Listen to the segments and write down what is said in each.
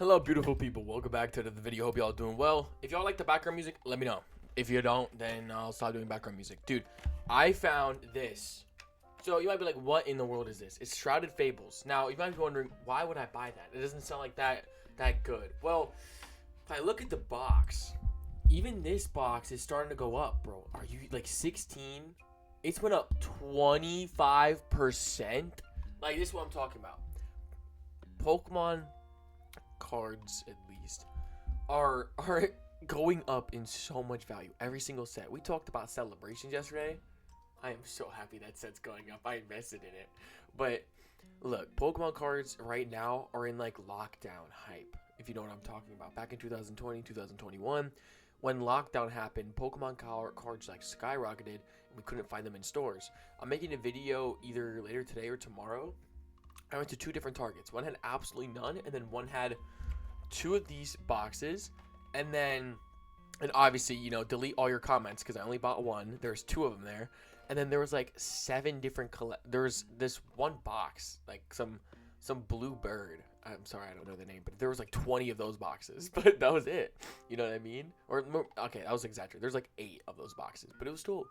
Hello, beautiful people. Welcome back to the video. Hope y'all doing well. If y'all like the background music, let me know. If you don't, then I'll stop doing background music. Dude, I found this. So you might be like, what in the world is this? It's Shrouded Fables. Now, you might be wondering, why would I buy that? It doesn't sound like that good. Well, if I look at the box, even this box is starting to go up, bro. Are you like 16? It's went up 25%. Like, this is what I'm talking about. Pokemon cards, at least, are going up in so much value. Every single set. We talked about celebrations yesterday. I am so happy that set's going up. I invested in it. But look, Pokemon cards right now are in like lockdown hype, if you know what I'm talking about. Back in 2020, 2021, when lockdown happened, Pokemon cards like skyrocketed and we couldn't find them in stores. I'm making a video either later today or tomorrow. I went to two different Targets. One had absolutely none, and then one had two of these boxes. And then, and obviously, you know, delete all your comments because I only bought one. There's two of them there. And then there was like 7 different there's this one box, like some blue bird. I'm sorry, I don't know the name, but there was like 20 of those boxes, but that was it. You know what I mean? Or okay, that was exaggerated. There's like 8 of those boxes, but it was still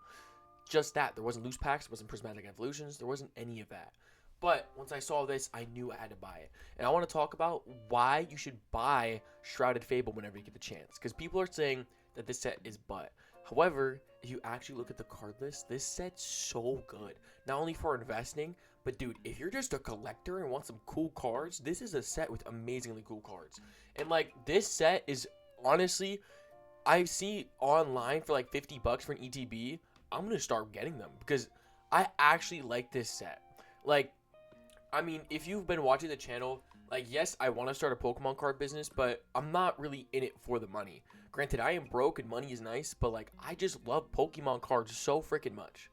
just that. There wasn't loose packs, there wasn't prismatic evolutions, there wasn't any of that. But once I saw this, I knew I had to buy it. And I want to talk about why you should buy Shrouded Fable whenever you get the chance. Because people are saying that this set is butt. However, if you actually look at the card list, this set's so good. Not only for investing, but dude, if you're just a collector and want some cool cards, this is a set with amazingly cool cards. And like, this set is honestly, I see online for like $50 for an ETB. I'm going to start getting them because I actually like this set. Like, I mean, if you've been watching the channel, like, yes, I want to start a Pokemon card business, but I'm not really in it for the money. Granted, I am broke and money is nice, but, like, I just love Pokemon cards so freaking much.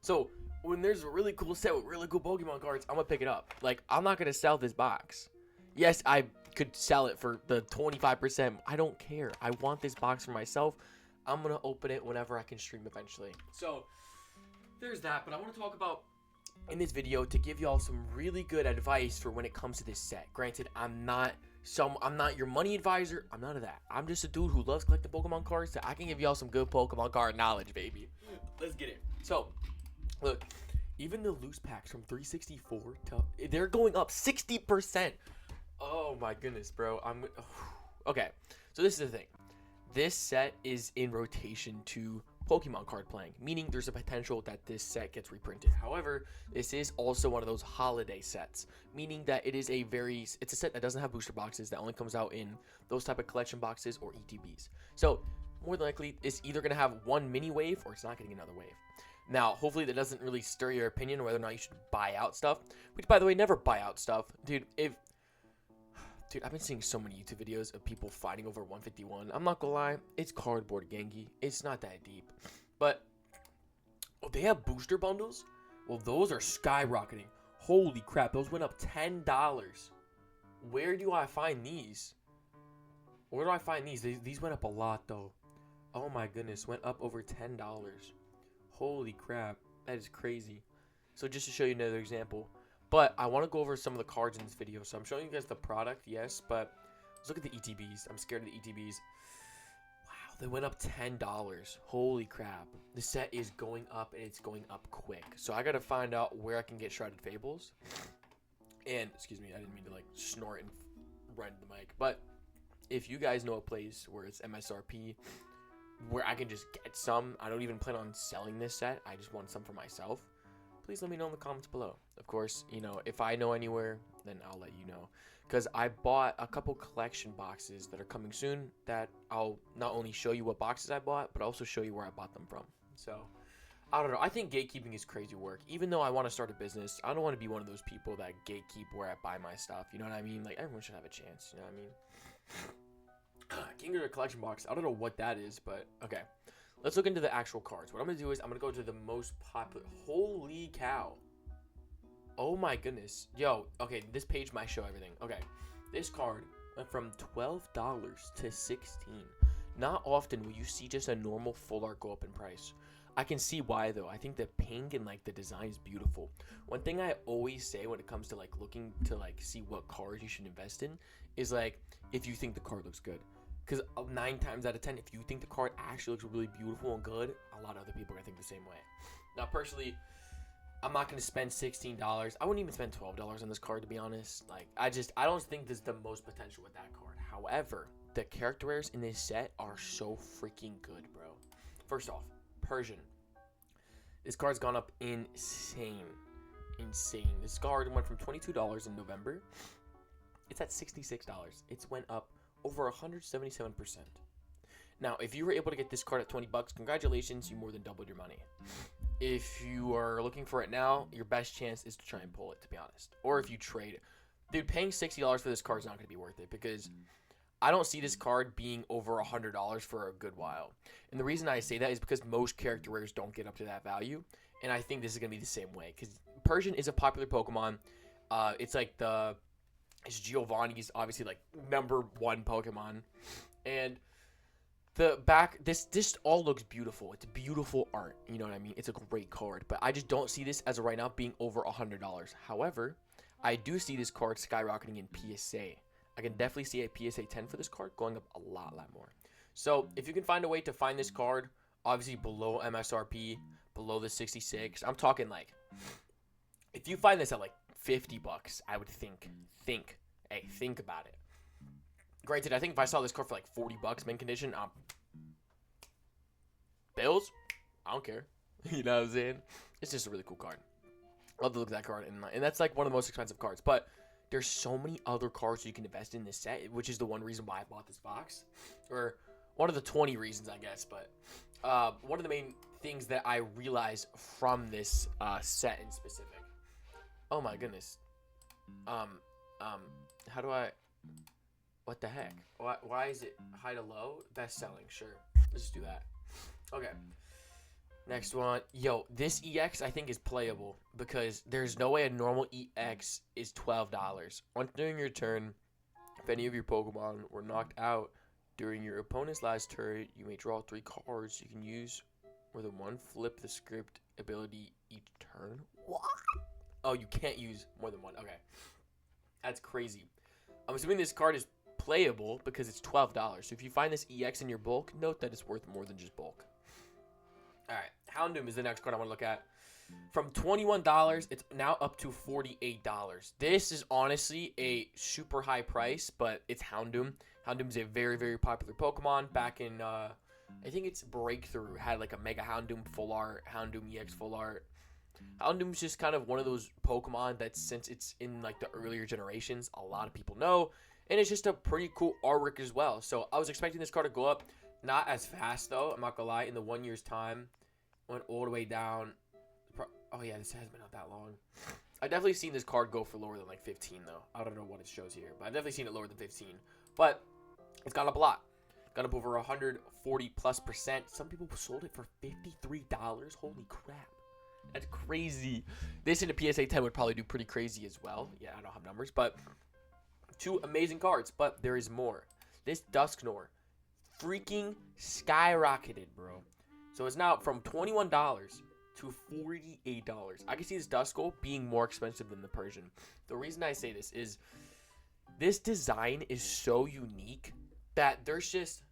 So, when there's a really cool set with really cool Pokemon cards, I'm going to pick it up. Like, I'm not going to sell this box. Yes, I could sell it for the 25%. I don't care. I want this box for myself. I'm going to open it whenever I can stream eventually. So, there's that, but I want to talk about in this video to give y'all some really good advice for when it comes to this set. Granted, I'm not your money advisor. I'm none of that. I'm just a dude who loves collecting Pokemon cards, so I can give y'all some good Pokemon card knowledge, baby. Let's get it. So, look, even the loose packs from 364 they're going up 60%. Oh my goodness, bro. Okay. So this is the thing. This set is in rotation to Pokemon card playing, meaning there's a potential that this set gets reprinted. However, this is also one of those holiday sets, meaning that it's a set that doesn't have booster boxes, that only comes out in those type of collection boxes or ETBs. So more than likely, it's either going to have one mini wave or it's not getting another wave. Now, hopefully that doesn't really stir your opinion whether or not you should buy out stuff, which, by the way, never buy out stuff. Dude, I've been seeing so many YouTube videos of people fighting over 151. I'm not gonna lie, it's cardboard, Genki. It's not that deep. But, oh, they have booster bundles? Well, those are skyrocketing. Holy crap, those went up $10. Where do I find these? Where do I find these? These went up a lot, though. Oh my goodness, went up over $10. Holy crap, that is crazy. So just to show you another example. But I want to go over some of the cards in this video. So I'm showing you guys the product, yes, but let's look at the ETBs. I'm scared of the ETBs. Wow, they went up $10. Holy crap. The set is going up, and it's going up quick. So I got to find out where I can get Shrouded Fables. And, excuse me, I didn't mean to, like, snort and run the mic. But if you guys know a place where it's MSRP, where I can just get some, I don't even plan on selling this set. I just want some for myself. Please let me know in the comments below. Of course, you know, if I know anywhere, then I'll let you know. Because I bought a couple collection boxes that are coming soon that I'll not only show you what boxes I bought, but also show you where I bought them from. So, I don't know. I think gatekeeping is crazy work. Even though I want to start a business, I don't want to be one of those people that gatekeep where I buy my stuff. You know what I mean? Like, everyone should have a chance. You know what I mean? King of the collection box. I don't know what that is, but okay. Let's look into the actual cards. What I'm going to do is I'm going to go to the most popular. Holy cow. Oh my goodness. Yo, okay, this page might show everything. Okay, this card went from $12 to $16. Not often will you see just a normal full art go up in price. I can see why though. I think the pink and like the design is beautiful. One thing I always say when it comes to like looking to like see what cards you should invest in is like if you think the card looks good. Because 9 times out of 10, if you think the card actually looks really beautiful and good, a lot of other people are gonna think the same way. Now, personally, I'm not gonna spend $16. I wouldn't even spend $12 on this card, to be honest. Like, I don't think there's the most potential with that card. However, the character rares in this set are so freaking good, bro. First off, Persian. This card's gone up insane. This card went from $22 in November. It's at $66. It's went up over 177%. Now, if you were able to get this card at $20, congratulations, you more than doubled your money. If you are looking for it now, your best chance is to try and pull it, to be honest. Or if you trade it. Dude, paying $60 for this card is not going to be worth it because I don't see this card being over $100 for a good while. And the reason I say that is because most character rares don't get up to that value. And I think this is going to be the same way because Persian is a popular Pokemon. It's like it's Giovanni's obviously like #1 Pokemon. And this all looks beautiful. It's beautiful art. You know what I mean? It's a great card. But I just don't see this as of right now being over $100. However, I do see this card skyrocketing in PSA. I can definitely see a PSA 10 for this card going up a lot more. So if you can find a way to find this card, obviously below MSRP, below the 66, I'm talking like, if you find this at like $50, I would think about it. Granted, I think if I saw this card for like $40 mint condition, bills, I don't care. You know what I'm saying? It's just a really cool card. Love to look at that card, and that's like one of the most expensive cards. But there's so many other cards you can invest in this set, which is the one reason why I bought this box, or one of the 20 reasons, I guess. But one of the main things that I realized from this set in specific. Oh my goodness. How do I? What the heck? Why is it high to low? Best selling, sure. Let's just do that. Okay. Next one. Yo, this EX I think is playable because there's no way a normal EX is $12. Once during your turn, if any of your Pokemon were knocked out during your opponent's last turn, you may draw 3 cards. You can use more than one flip the script ability each turn. What? Oh, you can't use more than one. Okay. That's crazy. I'm assuming this card is playable because it's $12. So if you find this EX in your bulk, note that it's worth more than just bulk. Alright, Houndoom is the next card I want to look at. From $21, it's now up to $48. This is honestly a super high price, but it's Houndoom. Houndoom is a very, very popular Pokemon. Back in, I think it's Breakthrough, had like a Mega Houndoom full art, Houndoom EX full art. Houndoom's just kind of one of those Pokemon that since it's in like the earlier generations, a lot of people know. And it's just a pretty cool artwork as well. So I was expecting this card to go up. Not as fast though, I'm not gonna lie. In the 1 year's time, went all the way down. Oh yeah, this has been up that long. I've definitely seen this card go for lower than like 15 though. I don't know what it shows here, but I've definitely seen it lower than 15. But it's gone up a lot. Gone up over 140+%. Some people sold it for $53. Holy crap. That's crazy. This in a PSA 10 would probably do pretty crazy as well. Yeah, I don't have numbers, but 2 amazing cards. But there is more. This Dusknoir freaking skyrocketed, bro. So it's now from $21 to $48. I can see this Duskull being more expensive than the Persian. The reason I say this is this design is so unique that there's just,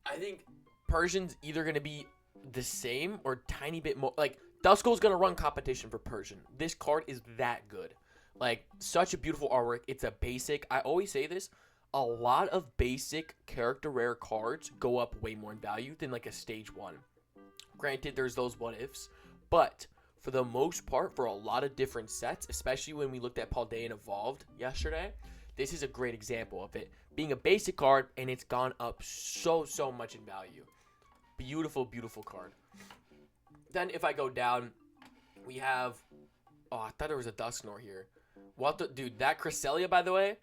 I think Persian's either going to be the same or tiny bit more. Like, Duskull's going to run competition for Persian. This card is that good. Like, such a beautiful artwork. It's a basic. I always say this. A lot of basic character rare cards go up way more in value than like a stage 1. Granted, there's those what ifs, but for the most part, for a lot of different sets, especially when we looked at Paldean Evolved yesterday, this is a great example of it being a basic card, and it's gone up so much in value. Beautiful, beautiful card. Then if I go down, we have, oh, I thought there was a Dusknoir here. What the, dude, that Cresselia, by the way,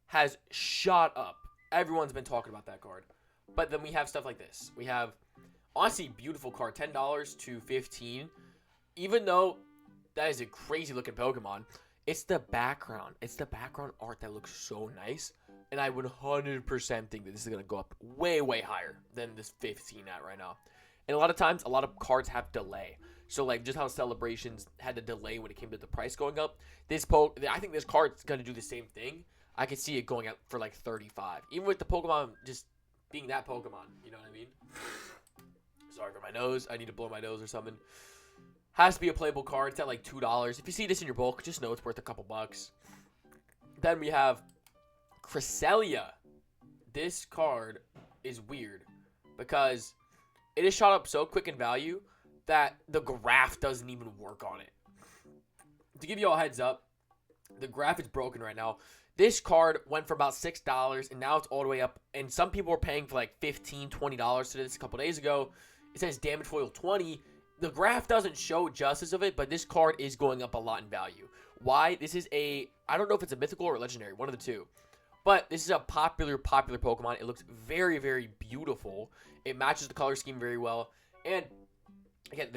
has shot up. Everyone's been talking about that card. But then we have stuff like this. We have, honestly, beautiful card. $10 to $15. Even though that is a crazy looking Pokemon, it's the background. It's the background art that looks so nice. And I would 100% think that this is going to go up way higher than this 15 at right now. And a lot of times, a lot of cards have delay. So like just how celebrations had a delay when it came to the price going up. I think this card's gonna do the same thing. I could see it going up for like 35, even with the Pokemon just being that Pokemon. You know what I mean? Sorry for my nose. I need to blow my nose or something. Has to be a playable card. It's at like $2. If you see this in your bulk, just know it's worth a couple bucks. Then we have Cresselia. This card is weird because it is shot up so quick in value that the graph doesn't even work on it. To give you all a heads up, the graph is broken right now. This card went for about $6, and now it's all the way up. And some people were paying for like $15, $20 to this a couple days ago. It says damage foil 20. The graph doesn't show justice of it, but this card is going up a lot in value. Why? This is I don't know if it's a mythical or legendary, one of the two. But this is a popular Pokemon. It looks very, very beautiful. It matches the color scheme very well. And again,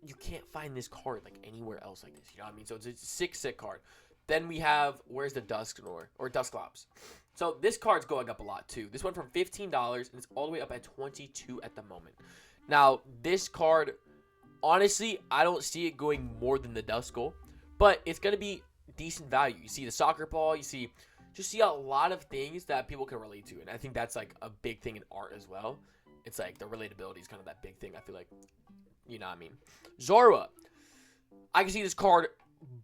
you can't find this card like anywhere else like this. You know what I mean? So it's a sick card. Then we have, where's the Dusknoir or Dusclops? So this card's going up a lot too. This went from $15 and it's all the way up at $22 at the moment. Now, this card, honestly, I don't see it going more than the Duskull, but it's going to be decent value. You see the soccer ball, you see a lot of things that people can relate to. And I think that's like a big thing in art as well. It's like the relatability is kind of that big thing. I feel like, you know what I mean? Zorua. I can see this card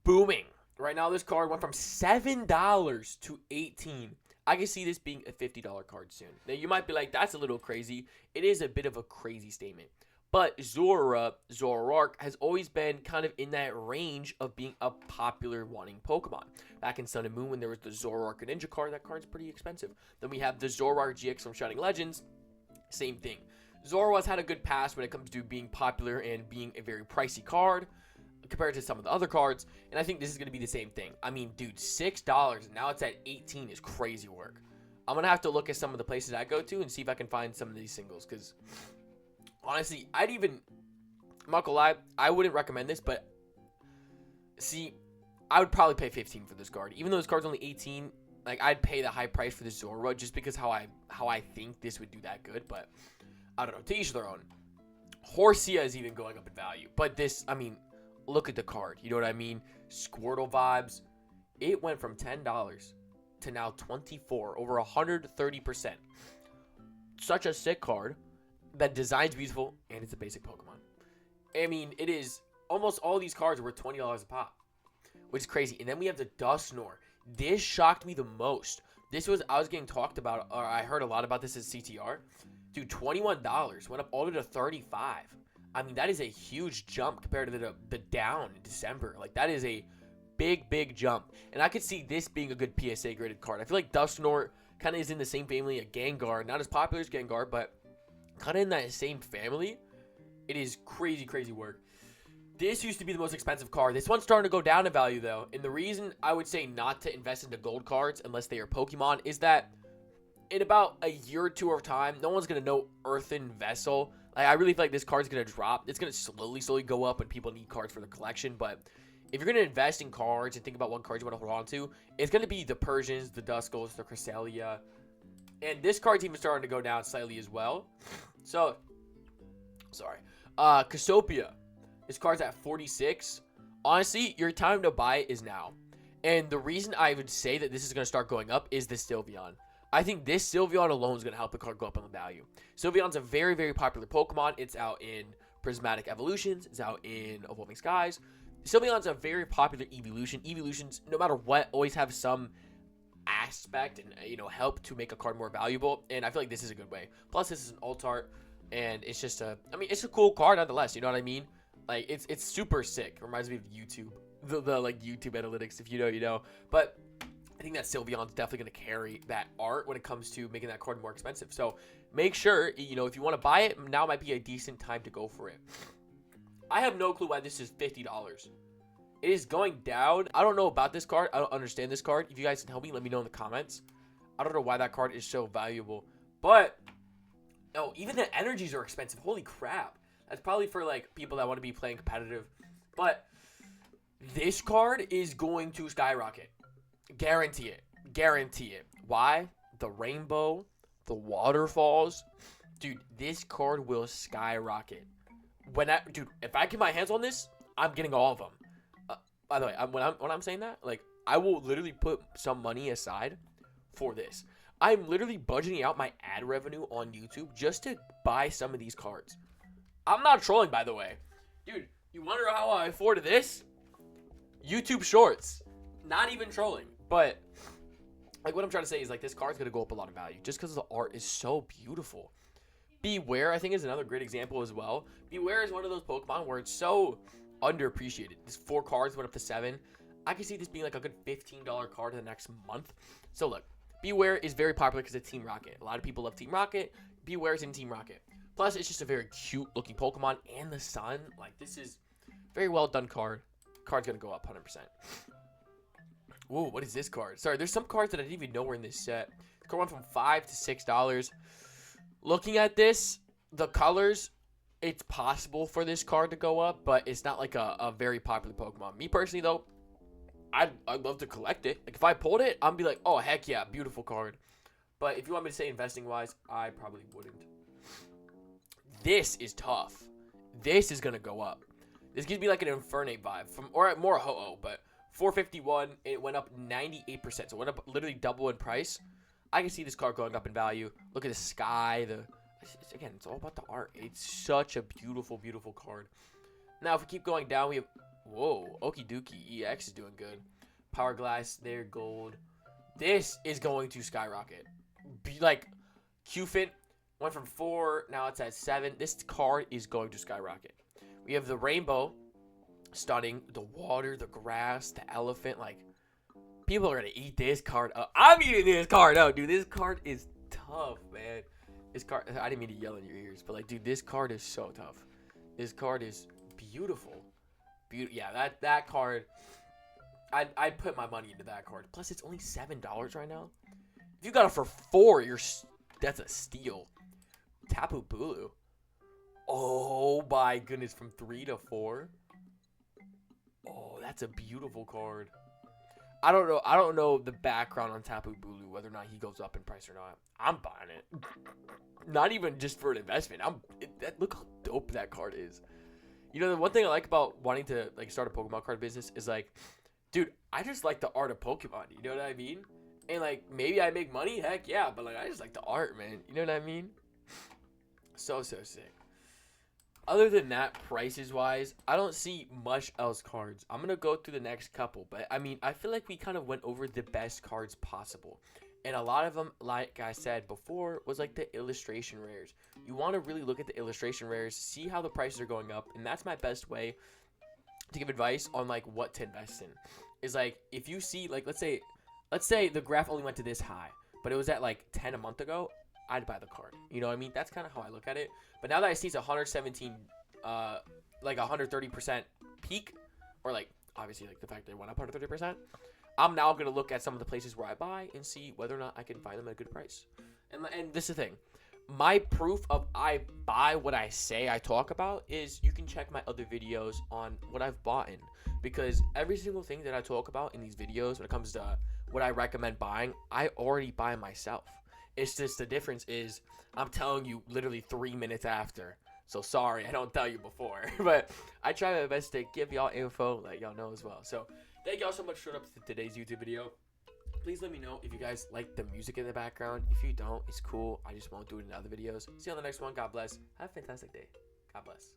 booming. Right now, this card went from $7 to $18. I can see this being a $50 card soon. Now, you might be like, that's a little crazy. It is a bit of a crazy statement. But Zoroark has always been kind of in that range of being a popular wanting Pokemon. Back in Sun and Moon, when there was the Zoroark Ninja card, that card's pretty expensive. Then we have the Zoroark GX from Shining Legends. Same thing. Zoroark's had a good past when it comes to being popular and being a very pricey card compared to some of the other cards, and I think this is going to be the same thing. I mean, dude, $6 and now it's at 18 is crazy work. I'm going to have to look at some of the places I go to and see if I can find some of these singles, because honestly, I'm not gonna lie, I wouldn't recommend this, but see, I would probably pay 15 for this card. Even though this card's only 18, like, I'd pay the high price for this Zorua just because how I think this would do that good, but I don't know, to each their own. Horsia is even going up in value, but this, I mean, look at the card. You know what I mean? Squirtle vibes. It went from $10 to now $24, over 130%. Such a sick card. That design's beautiful, and it's a basic Pokemon. I mean, it is almost all these cards are worth $20 a pop, which is crazy. And then we have the Dusknoir. This shocked me the most. I was getting talked about, or I heard a lot about this at CTR. Dude, $21 went up all the way to $35. I mean, that is a huge jump compared to the down in December. Like, that is a big jump. And I could see this being a good PSA graded card. I feel like Dusknoir kind of is in the same family as Gengar. Not as popular as Gengar, but kind of in that same family. It is crazy work. This used to be the most expensive card. This one's starting to go down in value, though. And the reason I would say not to invest into gold cards unless they are Pokemon is that in about a year or two of time, no one's going to know Earthen Vessel. Like, I really feel like this card's going to drop. It's going to slowly go up when people need cards for the collection. But if you're going to invest in cards and think about what cards you want to hold on to, it's going to be the Persians, the Duskulls, the Cresselia. And this card's even starting to go down slightly as well. So, sorry. Cassiopeia. This card's at 46. Honestly, your time to buy it is now. And the reason I would say that this is going to start going up is this Sylveon. I think this Sylveon alone is going to help the card go up in the value. Sylveon's a very popular Pokemon. It's out in Prismatic Evolutions. It's out in Evolving Skies. Sylveon's a very popular evolution. Evolutions, no matter what, always have some aspect and, help to make a card more valuable. And I feel like this is a good way. Plus, this is an alt art. And it's just it's a cool card nonetheless. You know what I mean? Like, it's super sick. It reminds me of YouTube. The like YouTube analytics, if you know, you know. But I think that Sylveon's definitely going to carry that art when it comes to making that card more expensive. So make sure, if you want to buy it, now might be a decent time to go for it. I have no clue why this is $50. It is going down. I don't know about this card. I don't understand this card. If you guys can help me, let me know in the comments. I don't know why that card is so valuable. But, even the energies are expensive. Holy crap. That's probably for, like, people that want to be playing competitive. But this card is going to skyrocket. Guarantee it. Why? The rainbow, the waterfalls. Dude, this card will skyrocket. Dude, if I get my hands on this, I'm getting all of them. By the way, when I'm saying that, like, I will literally put some money aside for this. I'm literally budgeting out my ad revenue on YouTube just to buy some of these cards. I'm not trolling, by the way. Dude, you wonder how I afforded this? YouTube Shorts. Not even trolling. But, like, what I'm trying to say is, like, this card's going to go up a lot of value just because the art is so beautiful. Beware, I think, is another great example as well. Beware is one of those Pokemon where it's so underappreciated. These 4 cards went up to 7. I can see this being like a good $15 card in the next month. So look, Beware is very popular because it's Team Rocket. A lot of people love Team Rocket. Beware is in Team Rocket. Plus, it's just a very cute looking Pokemon. And the sun, like, this is very well done card. Card's gonna go up 100%. Whoa, what is this card? Sorry, there's some cards that I didn't even know were in this set. This card went from $5 to $6. Looking at this, the colors, it's possible for this card to go up, but it's not like a very popular Pokemon. Me personally, though, I'd love to collect it. Like, if I pulled it, I'd be like, oh, heck yeah, beautiful card. But if you want me to say investing-wise, I probably wouldn't. This is tough. This is going to go up. This gives me like an Infernape vibe, or more a Ho-Oh, but 451, it went up 98%. So it went up literally double in price. I can see this card going up in value. Look at the sky. Again, it's all about the art. It's such a beautiful, beautiful card. Now, if we keep going down, we have... Whoa, Okie Dokie EX is doing good. Power Glass, there, gold. This is going to skyrocket. Like, Qfit went from 4, now it's at 7. This card is going to skyrocket. We have the Rainbow, stunning. The water, the grass, the elephant. Like, people are going to eat this card up. I'm eating this card up, dude. This card is tough, man. This card, I didn't mean to yell in your ears, but, like, dude, this card is so tough. This card is beautiful. Yeah, that card, I'd put my money into that card. Plus, it's only $7 right now. If you got it for 4, that's a steal. Tapu Bulu. Oh my goodness, from 3 to 4. Oh, that's a beautiful card. I don't know the background on Tapu Bulu, whether or not he goes up in price or not. I'm buying it. Not even just for an investment. Look how dope that card is. You know, the one thing I like about wanting to, like, start a Pokemon card business is, like, dude, I just like the art of Pokemon. You know what I mean? And, like, maybe I make money. Heck yeah. But, like, I just like the art, man. You know what I mean? So sick. Other than that, prices-wise, I don't see much else cards. I'm going to go through the next couple. But, I mean, I feel like we kind of went over the best cards possible. And a lot of them, like I said before, was like the illustration rares. You want to really look at the illustration rares, see how the prices are going up. And that's my best way to give advice on, like, what to invest in. Is, like, if you see, like, let's say the graph only went to this high, but it was at, like, 10 a month ago, I'd buy the card. You know what I mean? That's kind of how I look at it. But now that I see it's 117, like 130% peak, or, like, obviously, like, the fact that it went up 130%, I'm now going to look at some of the places where I buy and see whether or not I can find them at a good price. And this is the thing. My proof of I buy what I say I talk about is you can check my other videos on what I've bought in. Because every single thing that I talk about in these videos when it comes to what I recommend buying, I already buy myself. It's just the difference is I'm telling you literally 3 minutes after. So sorry, I don't tell you before. But I try my best to give y'all info, let y'all know as well. So thank y'all so much for showing up to today's YouTube video. Please let me know if you guys like the music in the background. If you don't, it's cool. I just won't do it in other videos. See you on the next one. God bless. Have a fantastic day. God bless.